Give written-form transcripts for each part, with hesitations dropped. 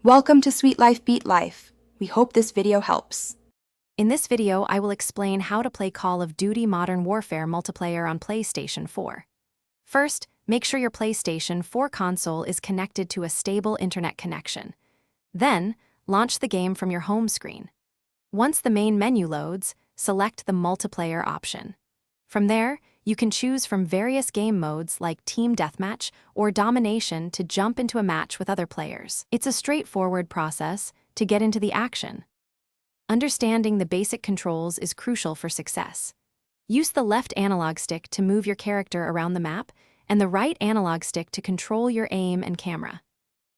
Welcome to Sweet Life Beat Life. We hope this video helps. In this video, I will explain how to play Call of Duty Modern Warfare multiplayer on PlayStation 4. First, make sure your PlayStation 4 console is connected to a stable internet connection. Then, launch the game from your home screen. Once the main menu loads, select the multiplayer option. From there, you can choose from various game modes like Team Deathmatch or Domination to jump into a match with other players. It's a straightforward process to get into the action. Understanding the basic controls is crucial for success. Use the left analog stick to move your character around the map and the right analog stick to control your aim and camera.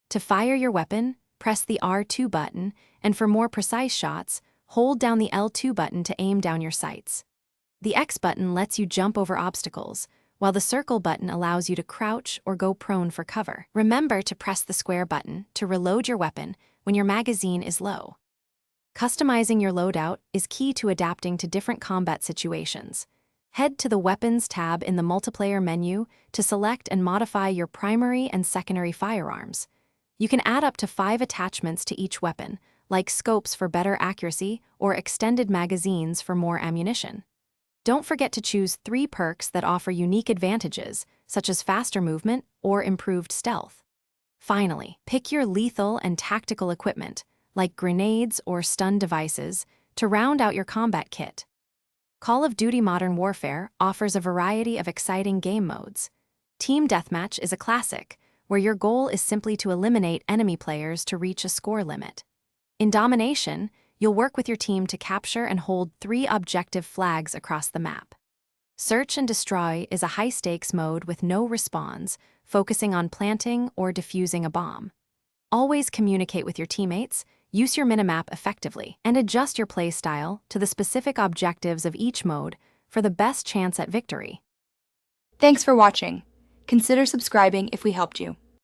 To fire your weapon, press the R2 button, and for more precise shots, hold down the L2 button to aim down your sights. The X button lets you jump over obstacles, while the circle button allows you to crouch or go prone for cover. Remember to press the square button to reload your weapon when your magazine is low. Customizing your loadout is key to adapting to different combat situations. Head to the Weapons tab in the multiplayer menu to select and modify your primary and secondary firearms. You can add up to 5 attachments to each weapon, like scopes for better accuracy or extended magazines for more ammunition. Don't forget to choose 3 perks that offer unique advantages, such as faster movement or improved stealth. Finally, pick your lethal and tactical equipment, like grenades or stun devices, to round out your combat kit. Call of Duty Modern Warfare offers a variety of exciting game modes. Team Deathmatch is a classic, where your goal is simply to eliminate enemy players to reach a score limit. In Domination, you'll work with your team to capture and hold 3 objective flags across the map. Search and Destroy is a high-stakes mode with no respawns, focusing on planting or defusing a bomb. Always communicate with your teammates, use your minimap effectively, and adjust your playstyle to the specific objectives of each mode for the best chance at victory. Thanks for watching. Consider subscribing if we helped you.